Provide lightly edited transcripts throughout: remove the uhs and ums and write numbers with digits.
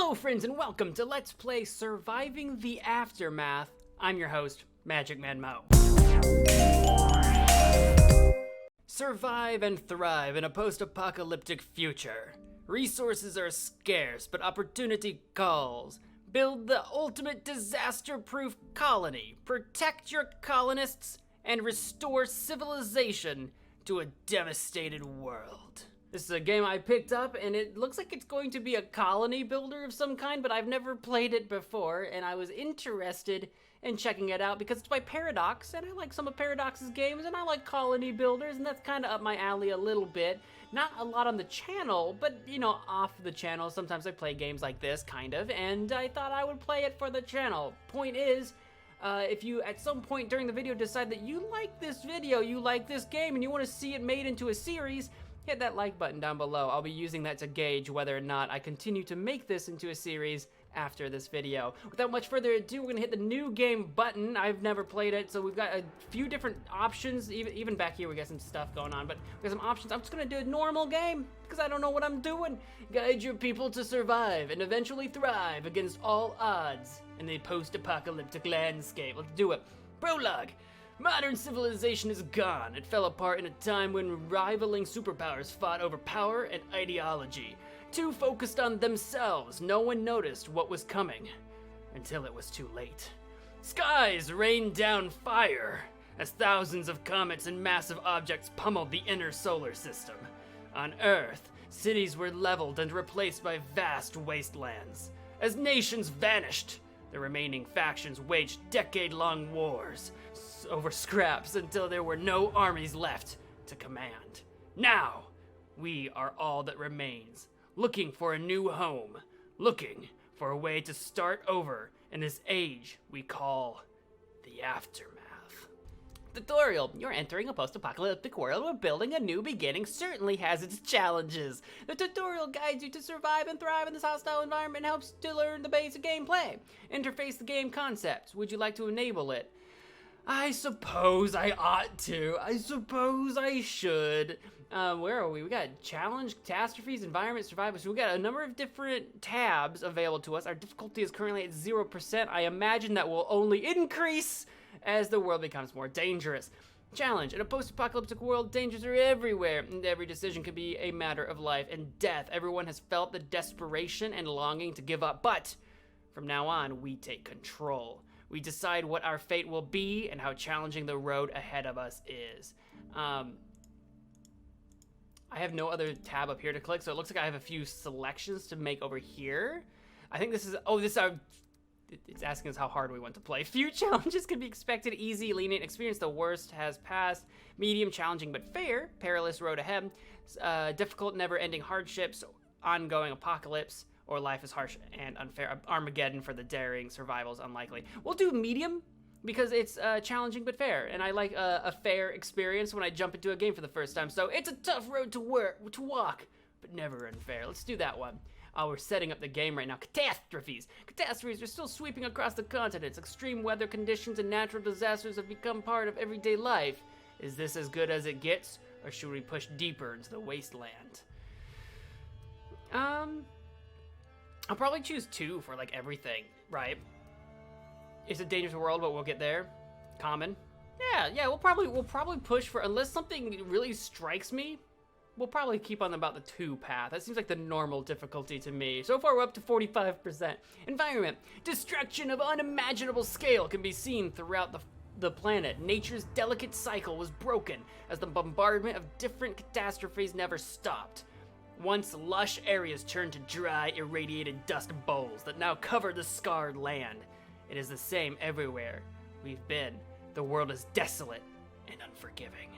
Hello friends and welcome to Let's Play Surviving the Aftermath. I'm your host, MagicManMo. Survive and thrive in a post-apocalyptic future. Resources are scarce, but opportunity calls. Build the ultimate disaster-proof colony. Protect your colonists and restore civilization to a devastated world. This is a game I picked up, and it looks like it's going to be a colony builder of some kind, but I've never played it before, and I was interested in checking it out because it's by Paradox, and I like some of Paradox's games, and I like colony builders, and that's kind of up my alley a little bit. Not a lot on the channel, but, you know, off the channel, sometimes I play games like this, kind of, and I thought I would play it for the channel. Point is, if you at some point during the video decide that you like this video, you like this game, and you want to see it made into a series, hit that like button down below. I'll be using that to gauge whether or not I continue to make this into a series after this video. Without much further ado, we're gonna hit the new game button. I've never played it, so we've got a few different options. Even back here we got some stuff going on, but we got some options. I'm just gonna do a normal game because I don't know what I'm doing. Guide your people to survive and eventually thrive against all odds in the post-apocalyptic landscape. Let's do it. Prologue. Modern civilization is gone. It fell apart in a time when rivaling superpowers fought over power and ideology. Too focused on themselves, no one noticed what was coming until it was too late. Skies rained down fire as thousands of comets and massive objects pummeled the inner solar system. On Earth, cities were leveled and replaced by vast wastelands. As nations vanished, the remaining factions waged decade-long wars over scraps until there were no armies left to command. Now, we are all that remains, looking for a new home, looking for a way to start over in this age we call the Aftermath. Tutorial. You're entering a post-apocalyptic world where building a new beginning certainly has its challenges. The tutorial guides you to survive and thrive in this hostile environment and helps to learn the basic gameplay. Interface the game concepts. Would you like to enable it? I suppose I ought to. I suppose I should. Where are we? We got challenge, catastrophes, environment, survival. So we got a number of different tabs available to us. Our difficulty is currently at 0%. I imagine that will only increase as the world becomes more dangerous. Challenge. In a post-apocalyptic world, dangers are everywhere, and every decision can be a matter of life and death. Everyone has felt the desperation and longing to give up, but from now on, we take control. We decide what our fate will be and how challenging the road ahead of us is. I have no other tab up here to click, so it looks like I have a few selections to make over here. I think this is, it's asking us how hard we want to play. Few challenges can be expected, easy, lenient experience, the worst has passed, medium, challenging but fair, perilous road ahead, difficult, never-ending hardships, ongoing apocalypse, or life is harsh and unfair. Armageddon for the daring, survival is unlikely. We'll do medium because it's challenging but fair, and I like a fair experience when I jump into a game for the first time. So it's a tough road to walk, but never unfair. Let's do that one. We're setting up the game right now. Catastrophes. Catastrophes are still sweeping across the continents. Extreme weather conditions and natural disasters have become part of everyday life. Is this as good as it gets, or should we push deeper into the wasteland? I'll probably choose 2 for like everything, right? It's a dangerous world, but we'll get there. Common. Yeah, we'll probably push for, unless something really strikes me, we'll probably keep on about the 2 path. That seems like the normal difficulty to me. So far, we're up to 45%. Environment. Destruction of unimaginable scale can be seen throughout the planet. Nature's delicate cycle was broken as the bombardment of different catastrophes never stopped. Once lush areas turned to dry, irradiated dust bowls that now cover the scarred land. It is the same everywhere we've been. The world is desolate and unforgiving.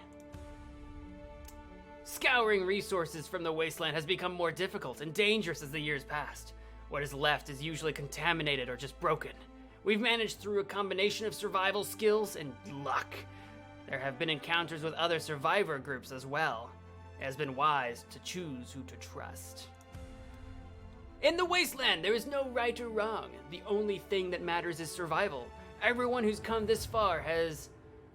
Scouring resources from the wasteland has become more difficult and dangerous as the years passed. What is left is usually contaminated or just broken. We've managed through a combination of survival skills and luck. There have been encounters with other survivor groups as well. It has been wise to choose who to trust. In the wasteland, there is no right or wrong. The only thing that matters is survival. Everyone who's come this far has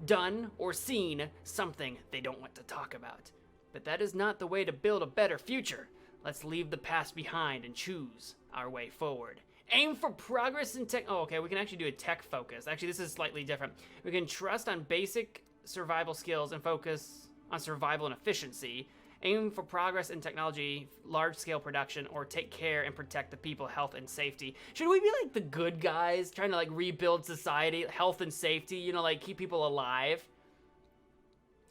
done or seen something they don't want to talk about. But that is not the way to build a better future. Let's leave the past behind and choose our way forward. Aim for progress in tech. Oh, okay, we can actually do a tech focus. Actually, this is slightly different. We can trust on basic survival skills and focus on survival and efficiency. Aim for progress in technology, large-scale production, or take care and protect the people, health, and safety. Should we be like the good guys, trying to like rebuild society, health and safety, you know, like keep people alive?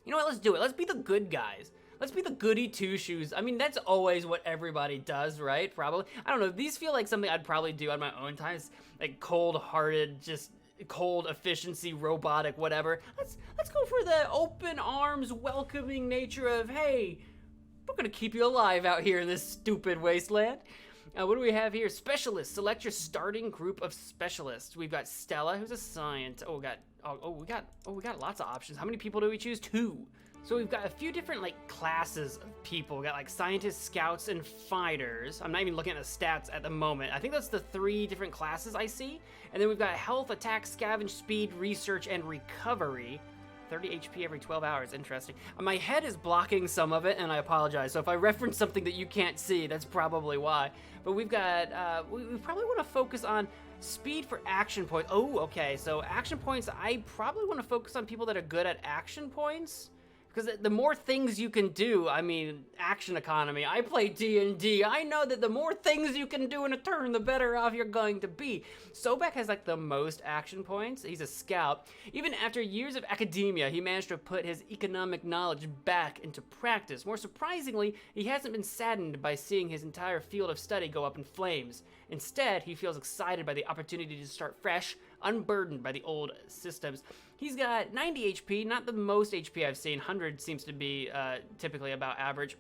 You know what, let's do it. Let's be the good guys. Let's be the goody two-shoes. I mean, that's always what everybody does, right? Probably. I don't know, these feel like something I'd probably do on my own time. It's like cold-hearted, just cold efficiency, robotic, whatever. Let's go for the open arms, welcoming nature of, hey, we're gonna keep you alive out here in this stupid wasteland. What do we have here? Specialists. Select your starting group of specialists. We've got Stella, who's a scientist. We got lots of options. How many people do we choose? 2. So we've got a few different like classes of people. We got like scientists, scouts, and fighters. I'm not even looking at the stats at the moment. I think that's the 3 different classes I see. And then we've got health, attack, scavenge, speed, research, and recovery. 30 HP every 12 hours. Interesting. My head is blocking some of it, and I apologize. So if I reference something that you can't see, that's probably why. But we've got, we probably want to focus on speed for action points. Oh, okay. So action points, I probably want to focus on people that are good at action points. Because the more things you can do, I mean, action economy. I play D&D. I know that the more things you can do in a turn, the better off you're going to be. Sobek has like the most action points. He's a scout. Even after years of academia, he managed to put his economic knowledge back into practice. More surprisingly, he hasn't been saddened by seeing his entire field of study go up in flames. Instead, he feels excited by the opportunity to start fresh, unburdened by the old systems. He's got 90 HP, not the most HP I've seen. 100 seems to be typically about average.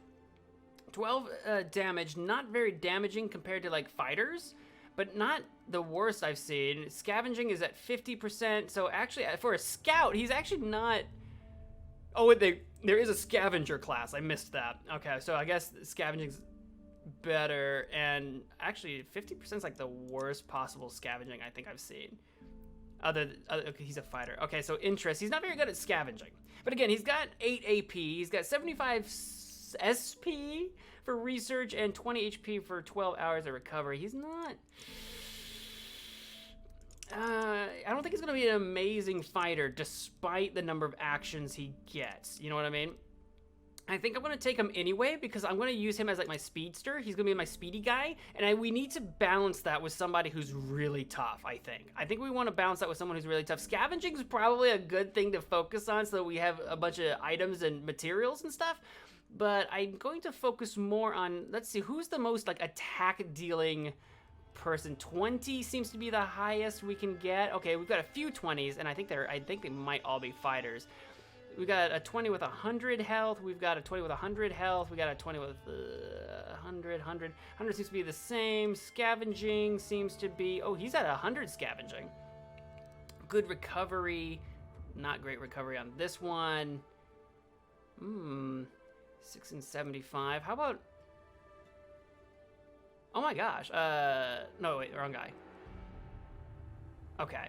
12 damage, not very damaging compared to like fighters, but not the worst I've seen. Scavenging is at 50%, so actually for a scout, he's actually not... Oh, wait, there is a scavenger class. I missed that. Okay, so I guess scavenging's better, and actually 50% is like the worst possible scavenging I think I've seen. Okay, he's a fighter. Okay, so interest. He's not very good at scavenging. But again, he's got 8 AP. He's got 75 SP for research and 20 HP for 12 hours of recovery. He's not... I don't think he's going to be an amazing fighter despite the number of actions he gets. You know what I mean? I think I'm going to take him anyway because I'm going to use him as like my speedster. He's going to be my speedy guy, and we need to balance that with somebody who's really tough, I think. I think we want to balance that with someone who's really tough. Scavenging is probably a good thing to focus on so that we have a bunch of items and materials and stuff, but I'm going to focus more on, let's see, who's the most like attack dealing person. 20 seems to be the highest we can get. Okay, we've got a few 20s, and I think they might all be fighters. We got a 20 with 100 health. We've got a 20 with 100 health. We got a 20 with 100. 100 seems to be the same. Scavenging seems to be... Oh, he's at 100 scavenging. Good recovery. Not great recovery on this one. 6 and 75. How about... Oh my gosh. No, wait, wrong guy. Okay.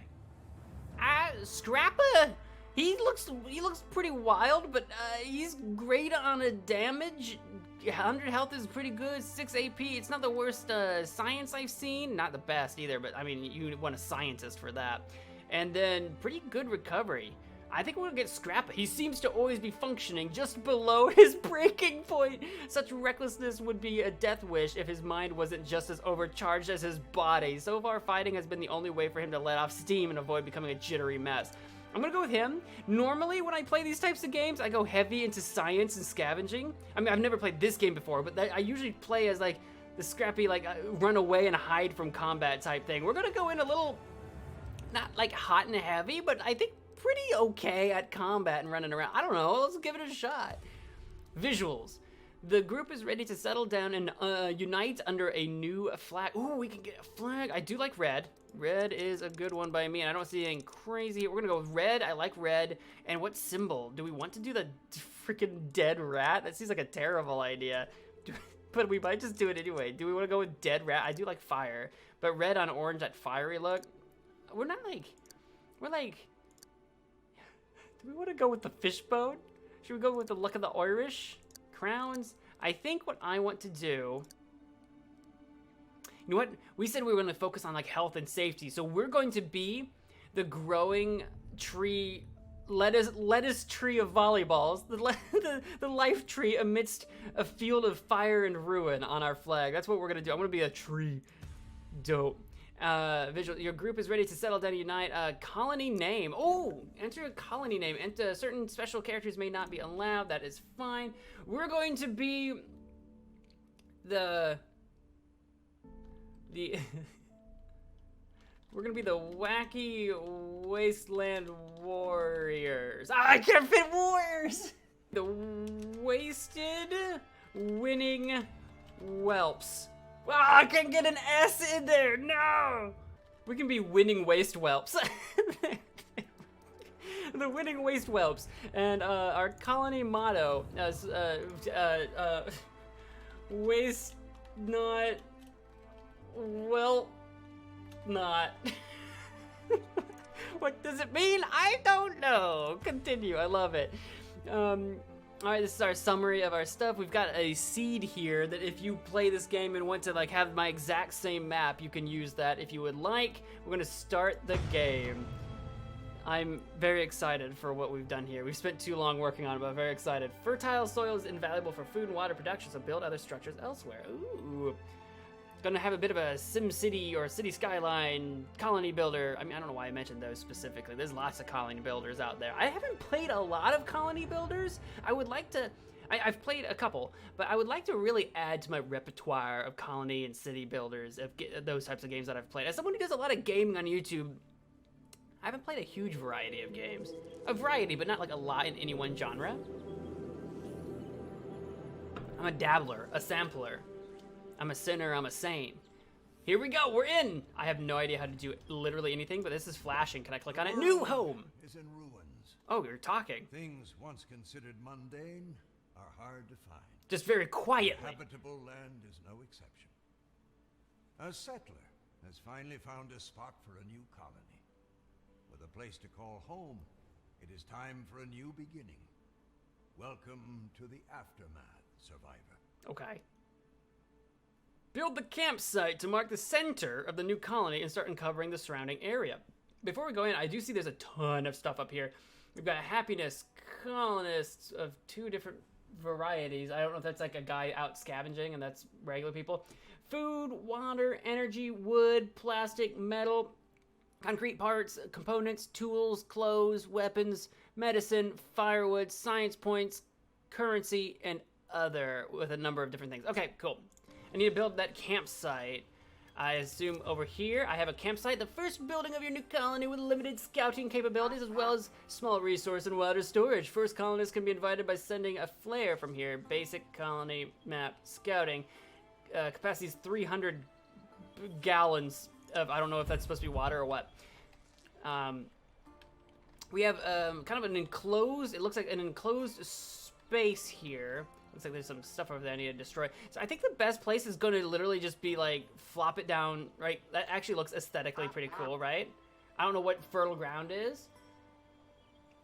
Scrappa... He looks pretty wild, but he's great on a damage. 100 health is pretty good. 6 AP. It's not the worst science I've seen. Not the best either, but I mean, you want a scientist for that. And then pretty good recovery. I think we'll get Scrappa. He seems to always be functioning just below his breaking point. Such recklessness would be a death wish if his mind wasn't just as overcharged as his body. So far, fighting has been the only way for him to let off steam and avoid becoming a jittery mess. I'm gonna go with him. Normally, when I play these types of games, I go heavy into science and scavenging. I mean, I've never played this game before, but I usually play as like the scrappy, like run away and hide from combat type thing. We're gonna go in a little, not like hot and heavy, but I think pretty okay at combat and running around. I don't know, let's give it a shot. Visuals. The group is ready to settle down and unite under a new flag. Ooh, we can get a flag. I do like red. Red is a good one by me, and I don't see anything crazy. We're gonna go with red. I like red. And what symbol? Do we want to do the freaking dead rat? That seems like a terrible idea. But we might just do it anyway. Do we want to go with dead rat? I do like fire. But red on orange, that fiery look. We're like... Do we want to go with the fishbone? Should we go with the look of the Irish? Crowns? I think what I want to do You know what? We said we were going to focus on like health and safety, so we're going to be the growing tree, lettuce tree of volleyballs, the life tree amidst a field of fire and ruin on our flag. That's what we're gonna do. I'm gonna be a tree. Dope. Visual. Your group is ready to settle down and unite. Colony name. Oh, enter a colony name. Enter certain special characters may not be allowed. That is fine. We're going to be the we're gonna be the Wacky Wasteland Warriors. I can't fit warriors! The Wasted Winning Whelps. I can't get an S in there, no! We can be Winning Waste Whelps. The Winning Waste Whelps. And our colony motto is waste not, well, not. What does it mean? I don't know. Continue. I love it. All right, this is our summary of our stuff. We've got a seed here that if you play this game and want to like have my exact same map, you can use that if you would like. We're gonna start the game. I'm very excited for what we've done here. We've spent too long working on it, but I'm very excited. Fertile soil is invaluable for food and water production, so build other structures elsewhere. Ooh. Gonna have a bit of a Sim City or City Skyline colony builder. I mean, I don't know why I mentioned those specifically. There's lots of colony builders out there. I haven't played a lot of colony builders. I would like to, I've played a couple, but I would like to really add to my repertoire of colony and city builders, of those types of games that I've played. As someone who does a lot of gaming on YouTube, I haven't played a huge variety of games. A variety, but not like a lot in any one genre. I'm a dabbler, a sampler. I'm a sinner, I'm a saint. Here we go, we're in! I have no idea how to do literally anything, but this is flashing. Can I click on it? New home! Is in ruins. Oh, you're talking. Things once considered mundane are hard to find. Just very quietly. Habitable land is no exception. A settler has finally found a spot for a new colony. With a place to call home, it is time for a new beginning. Welcome to the aftermath, survivor. Okay. Build the campsite to mark the center of the new colony and start uncovering the surrounding area. Before we go in, I do see there's a ton of stuff up here. We've got happiness, colonists of 2 different varieties. I don't know if that's like a guy out scavenging and that's regular people. Food, water, energy, wood, plastic, metal, concrete parts, components, tools, clothes, weapons, medicine, firewood, science points, currency, and other, with a number of different things. Okay, cool. I need to build that campsite. I assume over here I have a campsite, the first building of your new colony with limited scouting capabilities as well as small resource and water storage. First colonists can be invited by sending a flare from here. Basic colony map scouting. Capacity is 300 gallons of, I don't know if that's supposed to be water or what. We have kind of an enclosed, it looks like an enclosed space here. Looks like there's some stuff over there I need to destroy. So I think the best place is going to literally just be like, flop it down, right? That actually looks aesthetically pretty cool, right? I don't know what fertile ground is.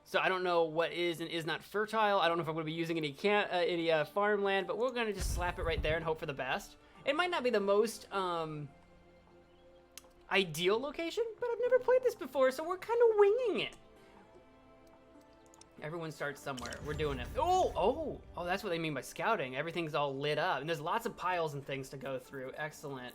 So I don't know what is and is not fertile. I don't know if I'm going to be using any farmland, but we're going to just slap it right there and hope for the best. It might not be the most ideal location, but I've never played this before, so we're kind of winging it. Everyone starts somewhere. We're doing it. Oh, that's what they mean by scouting. Everything's all lit up. And there's lots of piles and things to go through. Excellent.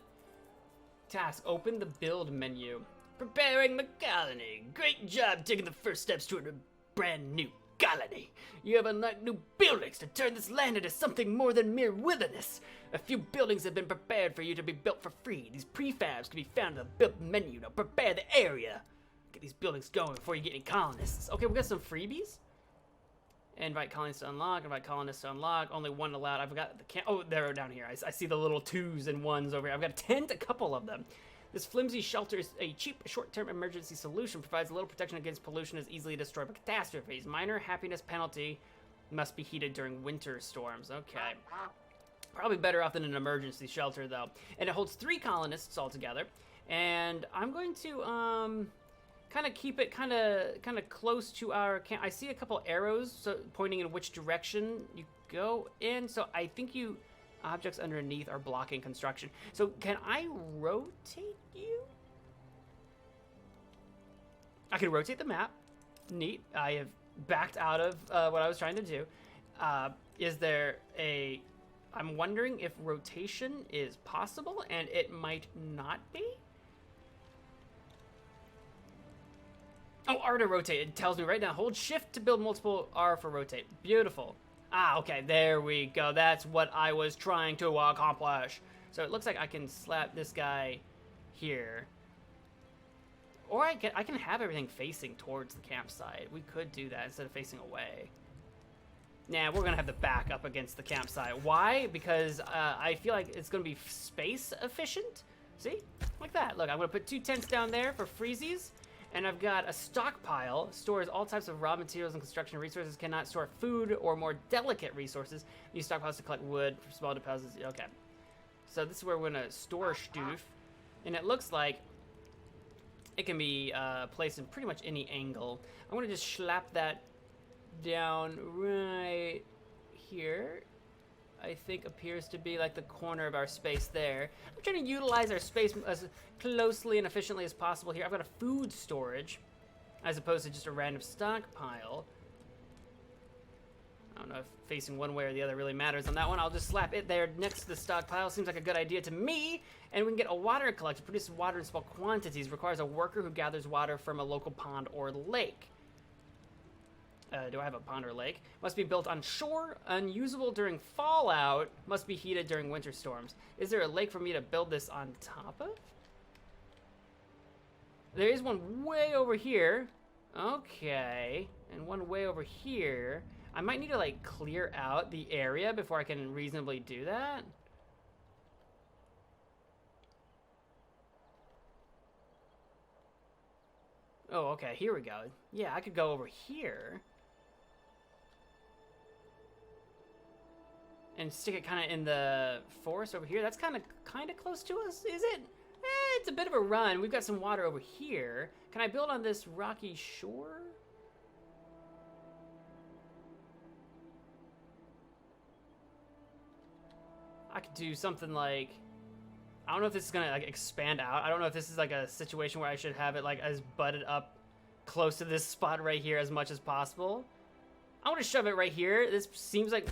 Task, open the build menu. Preparing the colony. Great job taking the first steps toward a brand new colony. You have unlocked new buildings to turn this land into something more than mere wilderness. A few buildings have been prepared for you to be built for free. These prefabs can be found in the build menu. Now prepare the area. Get these buildings going before you get any colonists. Okay, we got some freebies. Invite colonists to unlock, invite colonists to unlock, only one allowed. I forgot the oh, they're down here. I see the little 2s and 1s over here. I've got a tent, a couple of them. This flimsy shelter is a cheap, short-term emergency solution, provides little protection against pollution, is easily destroyed by catastrophes. Minor happiness penalty must be heated during winter storms. Okay. Probably better off than an emergency shelter, though. And it holds 3 colonists altogether. And I'm going to, kind of keep it kind of close to our camp. I see a couple arrows pointing in which direction you go in. So I think Objects underneath are blocking construction. So can I rotate you? I can rotate the map. Neat. I have backed out of what I was trying to do. Is there a... I'm wondering if rotation is possible, and it might not be? Oh, R to rotate. It tells me right now. Hold shift to build multiple R for rotate. Beautiful. Ah, okay. There we go. That's what I was trying to accomplish. So it looks like I can slap this guy here. Or I can have everything facing towards the campsite. We could do that instead of facing away. Nah, we're gonna have the back up against the campsite. Why? Because I feel like it's gonna be space efficient. See? Like that. Look, I'm gonna put 2 tents down there for freezies. And I've got a stockpile. Stores all types of raw materials and construction resources. Cannot store food or more delicate resources. Use stockpiles to collect wood for small deposits. Okay. So this is where we're gonna store stoof. And it looks like it can be placed in pretty much any angle. I'm gonna just slap that down right here. I think appears to be like the corner of our space there. I'm trying to utilize our space as closely and efficiently as possible here. I've got a food storage as opposed to just a random stockpile. I don't know if facing one way or the other really matters on that one. I'll just slap it there next to the stockpile. Seems like a good idea to me. And we can get a water collector. Produces water in small quantities. Requires a worker who gathers water from a local pond or lake. Do I have a pond or lake? Must be built on shore. Unusable during fallout. Must be heated during winter storms. Is there a lake for me to build this on top of? There is one way over here. Okay. And one way over here. I might need to like clear out the area before I can reasonably do that. Oh, okay. Here we go. Yeah, I could go over here. And stick it kind of in the forest over here. That's kind of close to us, is it? It's a bit of a run. We've got some water over here. Can I build on this rocky shore? I could do something like... I don't know if this is gonna like expand out. I don't know if this is like a situation where I should have it like as butted up close to this spot right here as much as possible. I want to shove it right here. This seems like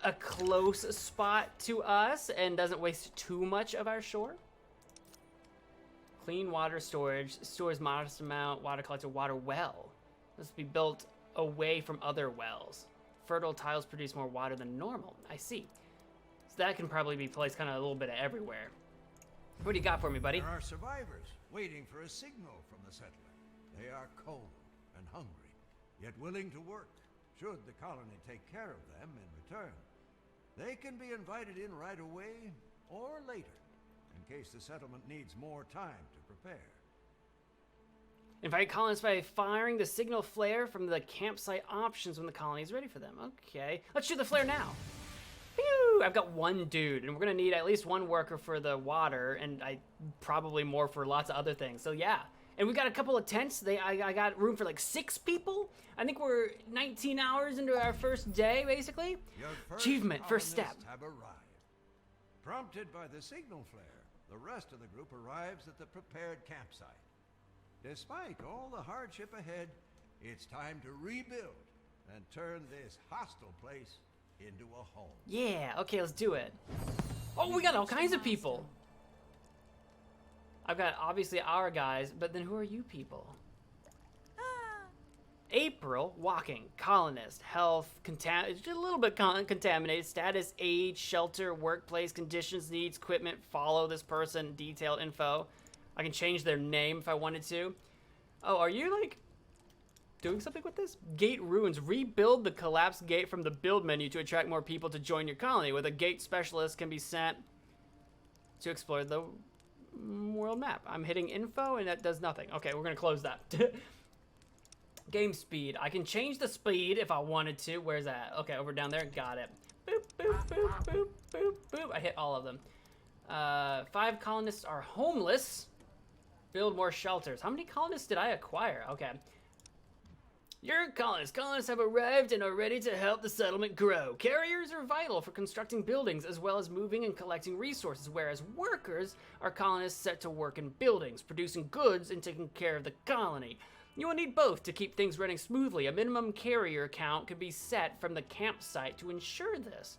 a close spot to us and doesn't waste too much of our shore. Clean water storage. Stores modest amount. Water collector. Water well. This will be built away from other wells. Fertile tiles produce more water than normal. I see. So that can probably be placed kind of a little bit of everywhere. What do you got for me, buddy? There are survivors waiting for a signal from the settler. They are cold and hungry, yet willing to work, should the colony take care of them in return. They can be invited in right away or later, in case the settlement needs more time to prepare. Invite colonists by firing the signal flare from the campsite options when the colony is ready for them. Okay, let's shoot the flare now. Pew! I've got one dude, and we're gonna need at least one worker for the water, and probably more for lots of other things. So yeah, and we got a couple of tents. I got room for like 6 people. I think we're 19 hours into our first day, basically. Achievement, first step. Have arrived. Prompted by the signal flare, the rest of the group arrives at the prepared campsite. Despite all the hardship ahead, it's time to rebuild and turn this hostile place into a home. Yeah, okay, let's do it. Oh, we got all kinds of people. I've got obviously our guys, but then who are you people? April, walking, colonist, health, a little bit contaminated, status, age, shelter, workplace, conditions, needs, equipment, follow this person, detailed info. I can change their name if I wanted to. Oh, are you like doing something with this? Gate ruins. Rebuild the collapsed gate from the build menu to attract more people to join your colony. With a gate specialist can be sent to explore the world map. I'm hitting info and that does nothing. Okay, we're gonna close that. Game speed. I can change the speed if I wanted to. Where's that? Okay, over down there. Got it. Boop, boop, boop, boop, boop, boop. I hit all of them. 5 colonists are homeless. Build more shelters. How many colonists did I acquire? Okay. Your colonists. Colonists have arrived and are ready to help the settlement grow. Carriers are vital for constructing buildings as well as moving and collecting resources, whereas workers are colonists set to work in buildings, producing goods and taking care of the colony. You will need both to keep things running smoothly. A minimum carrier count can be set from the campsite to ensure this.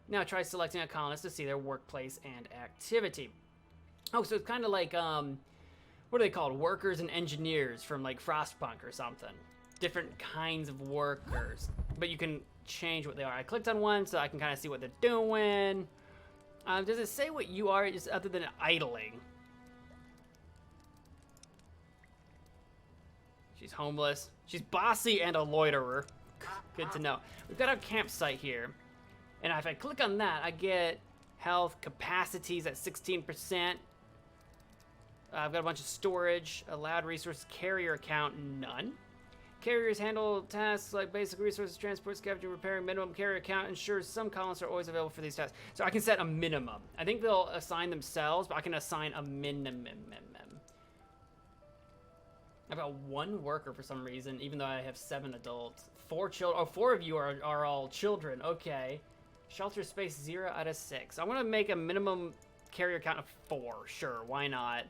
Now try selecting a colonist to see their workplace and activity. Oh, so it's kind of like, what are they called? Workers and engineers from like Frostpunk or something. Different kinds of workers, but you can change what they are. I clicked on one so I can kind of see what they're doing. Does it say what you are, just other than idling? She's homeless. She's bossy and a loiterer. Good to know. We've got our campsite here, and if I click on that, I get health, capacities at 16%. I've got a bunch of storage, allowed resources, carrier count, none. Carriers handle tasks like basic resources, transport, scavenging, repairing. Minimum carrier count ensures some colonists are always available for these tasks. So I can set a minimum. I think they'll assign themselves, but I can assign a minimum. I've got one worker for some reason, even though I have 7 adults. 4 children. Oh, 4 of you are all children. Okay. Shelter space 0 out of 6. I want to make a minimum carrier count of 4. Sure, why not?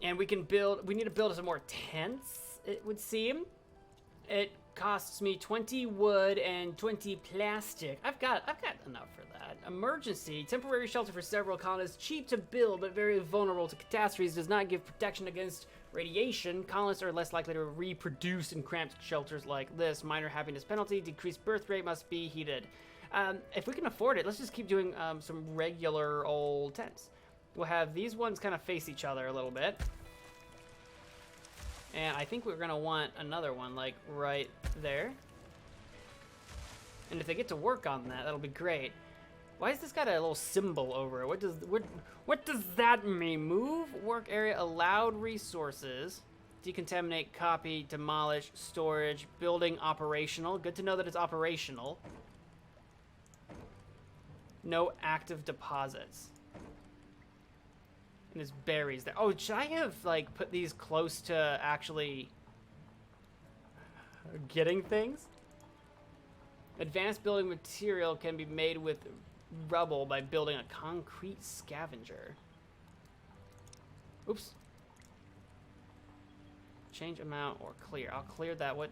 And we can build. We need to build some more tents, it would seem. It costs me 20 wood and 20 plastic. I've got enough for that. Emergency, temporary shelter for several colonists, cheap to build but very vulnerable to catastrophes, does not give protection against radiation. Colonists are less likely to reproduce in cramped shelters like this. Minor happiness penalty, decreased birth rate must be heated. If we can afford it, let's just keep doing some regular old tents. We'll have these ones kind of face each other a little bit. And I think we're gonna want another one like right there. And if they get to work on that, that'll be great. Why has this got a little symbol over it? What does that mean? Move work area, allowed resources, decontaminate, copy, demolish, storage, building operational. Good to know that it's operational. No active deposits. And there's berries there. Oh, should I have like put these close to actually getting things? Advanced building material can be made with rubble by building a concrete scavenger. Oops. Change amount or clear. I'll clear that. What?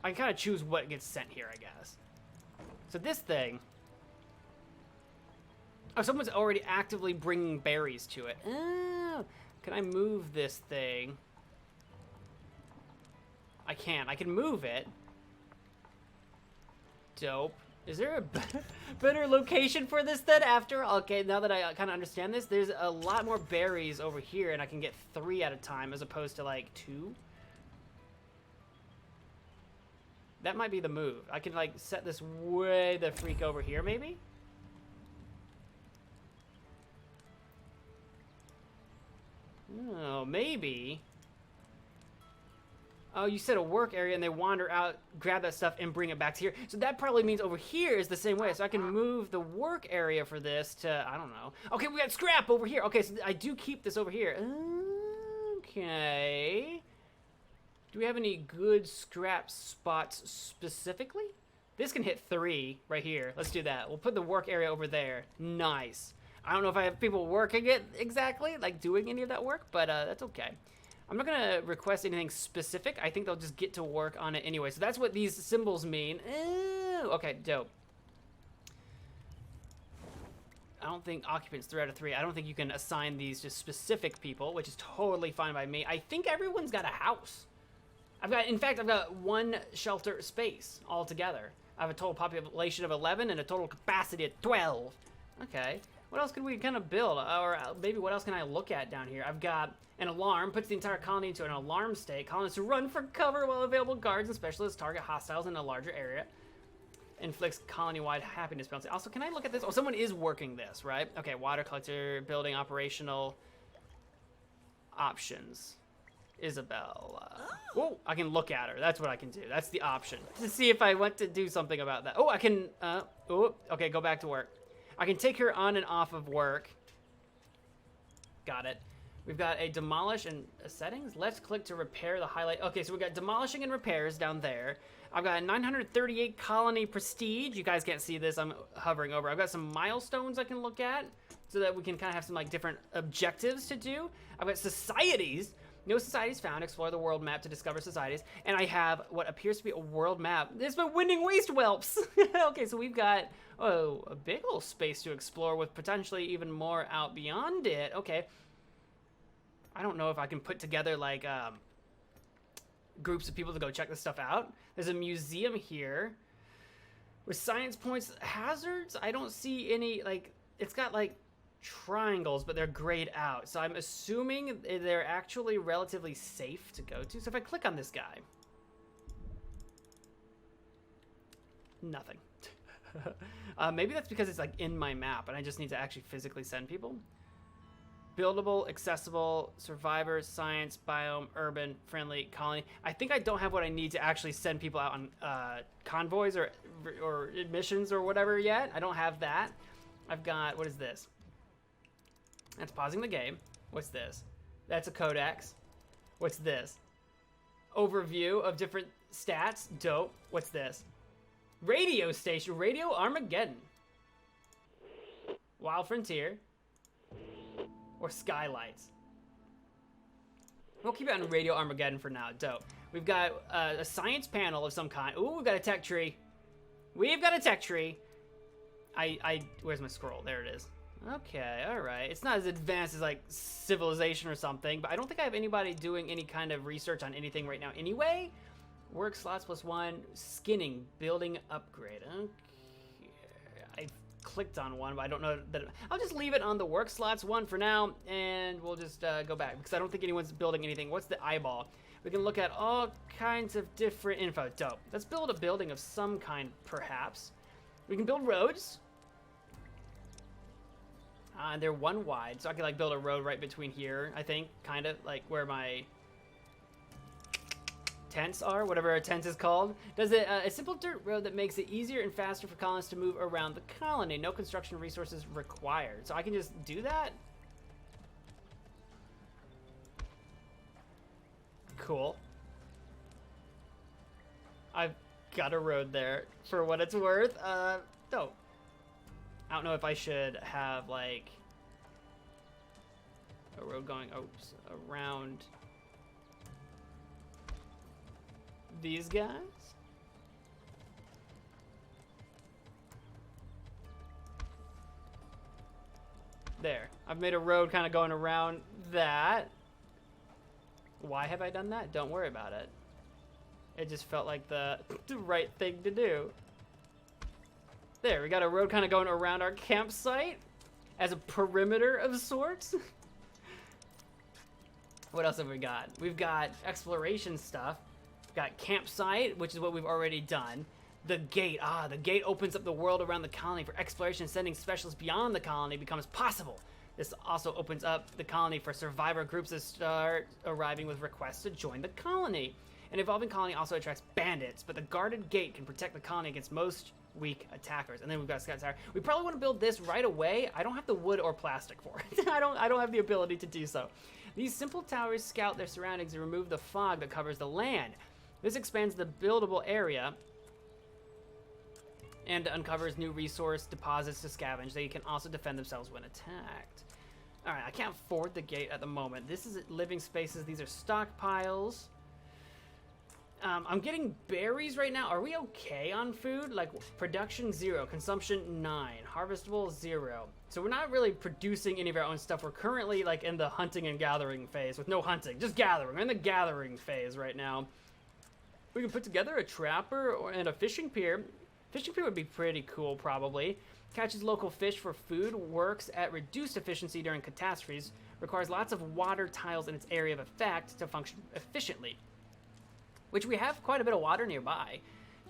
I can kind of choose what gets sent here, I guess. So this thing. Oh, someone's already actively bringing berries to it. Oh, can I move this thing? I can. I can move it. Dope. Is there a better location for this then after? Okay, now that I kind of understand this, there's a lot more berries over here, and I can get 3 at a time as opposed to like 2. That might be the move. I can like set this way the freak over here, maybe? Oh, maybe. Oh, you said a work area and they wander out, grab that stuff, and bring it back to here. So that probably means over here is the same way. So I can move the work area for this to, I don't know. Okay, we got scrap over here. Okay, so I do keep this over here. Okay. Do we have any good scrap spots specifically? This can hit 3 right here. Let's do that. We'll put the work area over there. Nice. I don't know if I have people working it exactly, like doing any of that work, but that's okay. I'm not gonna request anything specific. I think they'll just get to work on it anyway. So that's what these symbols mean. Okay, dope. I don't think occupants 3 out of 3. I don't think you can assign these to specific people, which is totally fine by me. I think everyone's got a house. In fact, I've got 1 shelter space altogether. I have a total population of 11 and a total capacity of 12. Okay. What else could we kind of build? Or maybe what else can I look at down here? I've got an alarm, puts the entire colony into an alarm state. Colonists run for cover while available guards and specialists target hostiles in a larger area. Inflicts colony-wide happiness penalty. Also, can I look at this? Oh, someone is working this, right? Okay, water collector, building operational options. Isabel. Oh, I can look at her. That's what I can do. That's the option. To see if I want to do something about that. Oh, I can, okay, go back to work. I can take her on and off of work. Got it. We've got a demolish and settings. Let's click to repair the highlight. Okay, so we got demolishing and repairs down there. I've got a 938 colony prestige. You guys can't see this. I'm hovering over. I've got some milestones I can look at so that we can kind of have some like different objectives to do. I've got societies. No societies found. Explore the world map to discover societies. And I have what appears to be a world map. It's been Winding Waste Whelps. Okay, so we've got, oh, a big old space to explore with potentially even more out beyond it. Okay. I don't know if I can put together like groups of people to go check this stuff out. There's a museum here with science points. Hazards? I don't see any, like, it's got like triangles, but they're grayed out. So I'm assuming they're actually relatively safe to go to. So if I click on this guy, nothing. Maybe that's because it's like in my map and I just need to actually physically send people. Buildable, accessible, survivor, science, biome, urban, friendly, colony. I think I don't have what I need to actually send people out on convoys or missions or whatever yet. I don't have that. I've got, what is this? That's pausing the game. What's this? That's a codex. What's this? Overview of different stats. Dope. What's this? Radio station. Radio Armageddon. Wild Frontier. Or Skylights. We'll keep it on Radio Armageddon for now. Dope. We've got a science panel of some kind. Ooh, we've got a tech tree. We've got a tech tree. Where's my scroll? There it is. Okay, all right. It's not as advanced as like civilization or something, but I don't think I have anybody doing any kind of research on anything right now anyway. Work slots +1, skinning, building upgrade. Okay. I clicked on one, but I don't know that. I'll just leave it on the work slots one for now, and we'll just go back because I don't think anyone's building anything. What's the eyeball? We can look at all kinds of different info. Dope. Let's build a building of some kind, perhaps. We can build roads. And they're one wide, so I can like build a road right between here, I think, kind of like where my tents are, whatever a tent is called. Does it a simple dirt road that makes it easier and faster for colonists to move around the colony. No construction resources required. So I can just do that? Cool. I've got a road there for what it's worth. Dope. I don't know if I should have like a road going around these guys. There. I've made a road kind of going around that. Why have I done that? Don't worry about it. It just felt like the right thing to do. There, we got a road kind of going around our campsite as a perimeter of sorts. What else have we got? We've got exploration stuff. We've got campsite, which is what we've already done. The gate. The gate opens up the world around the colony for exploration. Sending specialists beyond the colony becomes possible. This also opens up the colony for survivor groups to start arriving with requests to join the colony. An evolving colony also attracts bandits, but the guarded gate can protect the colony against most weak attackers. And then we've got Scout Tower. We probably want to build this right away. I don't have the wood or plastic for it. I don't have the ability to do so. These simple towers scout their surroundings and remove the fog that covers the land. This expands the buildable area and uncovers new resource deposits to scavenge. They can also defend themselves when attacked. All right, I can't afford the gate at the moment. This is living spaces. These are stockpiles. I'm getting berries right now. Are we okay on food? Like production 0, consumption 9, harvestable 0. So we're not really producing any of our own stuff. We're currently like in the hunting and gathering phase with no hunting, just gathering. We're in the gathering phase right now. We can put together a trapper and a fishing pier. Fishing pier would be pretty cool probably. Catches local fish for food, works at reduced efficiency during catastrophes, requires lots of water tiles in its area of effect to function efficiently, which we have quite a bit of water nearby.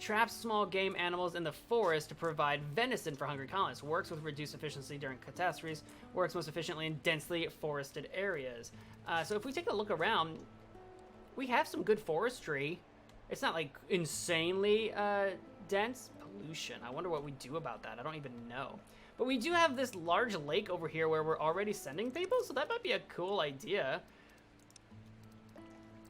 Traps small game animals in the forest to provide venison for hungry colonists. Works with reduced efficiency during catastrophes. Works most efficiently in densely forested areas. So if we take a look around, we have some good forestry. It's not like insanely dense. Pollution. I wonder what we do about that. I don't even know. But we do have this large lake over here where we're already sending people, so that might be a cool idea.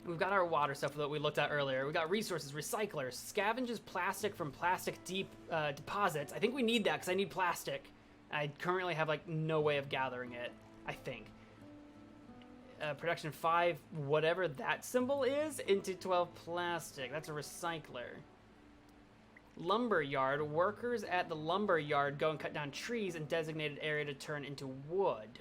We've got our water stuff that we looked at earlier. We got resources, recyclers, scavenges plastic from plastic deep deposits. I think we need that because I need plastic. I currently have like no way of gathering it, I think. Production 5, whatever that symbol is, into 12 plastic. That's a recycler. Lumber yard. Workers at the lumber yard go and cut down trees in designated area to turn into wood.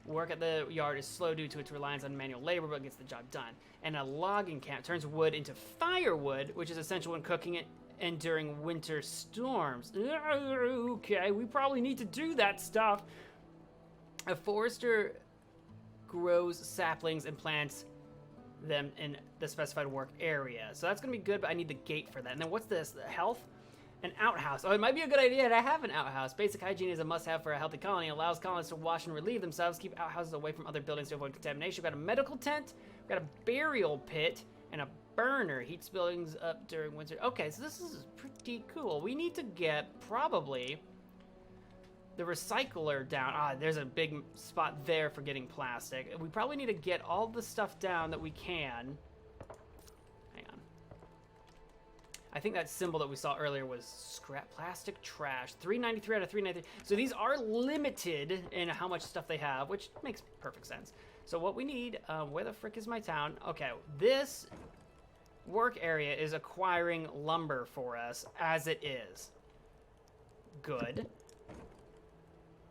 Work at the yard is slow due to its reliance on manual labor, but gets the job done. And a logging camp turns wood into firewood, which is essential when cooking it and during winter storms. Okay, we probably need to do that stuff. A forester grows saplings and plants them in the specified work area. So that's gonna be good, but I need the gate for that. And then what's this? The health? An outhouse. Oh, it might be a good idea to have an outhouse. Basic hygiene is a must-have for a healthy colony. It allows colonists to wash and relieve themselves, keep outhouses away from other buildings to avoid contamination. We've got a medical tent, we've got a burial pit, and a burner. Heats buildings up during winter. Okay, so this is pretty cool. We need to get probably the recycler down. Ah, there's a big spot there for getting plastic. We probably need to get all the stuff down that we can. Hang on. I think that symbol that we saw earlier was scrap plastic trash. 393 out of 393. So these are limited in how much stuff they have, which makes perfect sense. So what we need, where the frick is my town? Okay, this work area is acquiring lumber for us as it is. Good.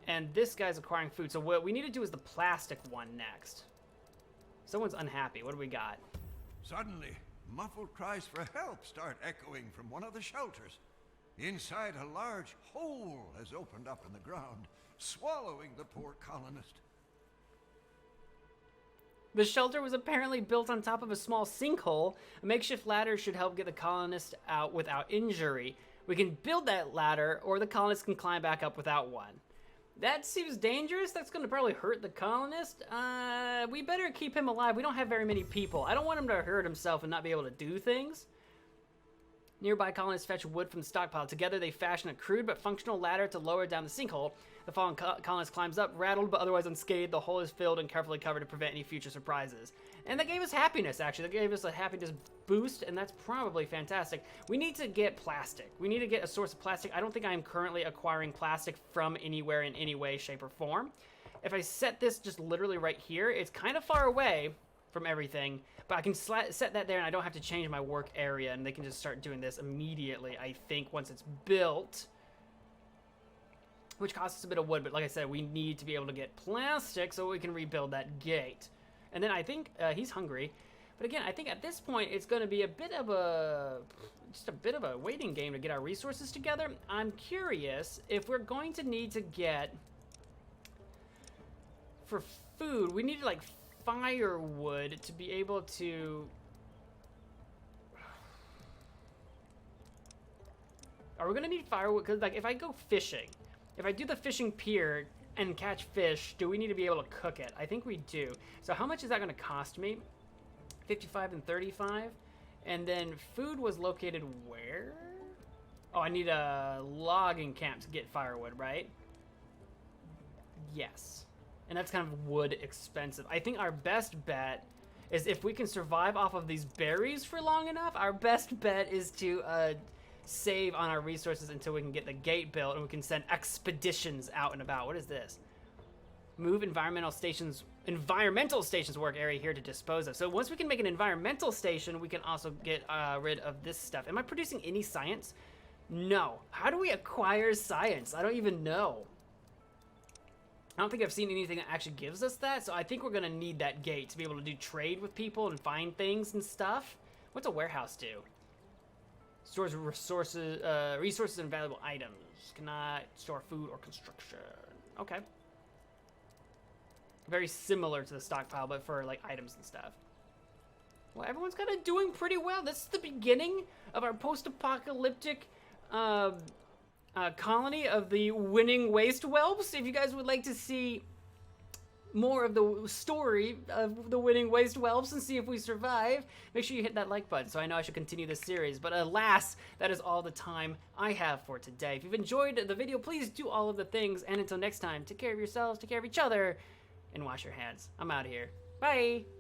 And this guy's acquiring food. So what we need to do is the plastic one next. Someone's unhappy. What do we got? Suddenly, muffled cries for help start echoing from one of the shelters. Inside, a large hole has opened up in the ground, swallowing the poor colonist. The shelter was apparently built on top of a small sinkhole. A makeshift ladder should help get the colonist out without injury. We can build that ladder, or the colonist can climb back up without one. That seems dangerous. That's going to probably hurt the colonist. We better keep him alive. We don't have very many people. I don't want him to hurt himself and not be able to do things. Nearby colonists fetch wood from the stockpile. Together they fashion a crude but functional ladder to lower down the sinkhole. The fallen colonist climbs up, rattled but otherwise unscathed. The hole is filled and carefully covered to prevent any future surprises. And that gave us happiness, actually. That gave us a happiness boost, and that's probably fantastic. We need to get plastic. We need to get a source of plastic. I don't think I am currently acquiring plastic from anywhere in any way, shape, or form. If I set this just literally right here, it's kind of far away from everything, but I can set that there and I don't have to change my work area, and they can just start doing this immediately, I think, once it's built. Which costs us a bit of wood, but like I said, we need to be able to get plastic so we can rebuild that gate. And then I think he's hungry. But again, I think at this point it's going to be a bit of a waiting game to get our resources together. I'm curious if we're going to need to get, for food, we need like firewood to be able to. Are we going to need firewood? Because like if I go fishing, if I do the fishing pier and catch fish, do we need to be able to cook it? I think we do. So how much is that going to cost me? 55 and 35. And then food was located where? Oh, I need a logging camp to get firewood, right? Yes. And that's kind of wood expensive. I think our best bet is if we can survive off of these berries for long enough, our best bet is to save on our resources until we can get the gate built and we can send expeditions out and about. What is this? Move environmental stations work area here to dispose of. So once we can make an environmental station, we can also get rid of this stuff. Am I producing any science? No. How do we acquire science? I don't even know. I don't think I've seen anything that actually gives us that, so I think we're gonna need that gate to be able to do trade with people and find things and stuff. What's a warehouse do? Stores resources and valuable items. Cannot store food or construction. Okay. Very similar to the stockpile, but for like items and stuff. Well, everyone's kind of doing pretty well. This is the beginning of our post-apocalyptic colony of the winning waste whelps. If you guys would like to see more of the story of the winning waste whelps and see if we survive, make sure you hit that like button so I know I should continue this series. But alas, that is all the time I have for today. If you've enjoyed the video, please do all of the things. And until next time, take care of yourselves, take care of each other, and wash your hands. I'm out of here. Bye!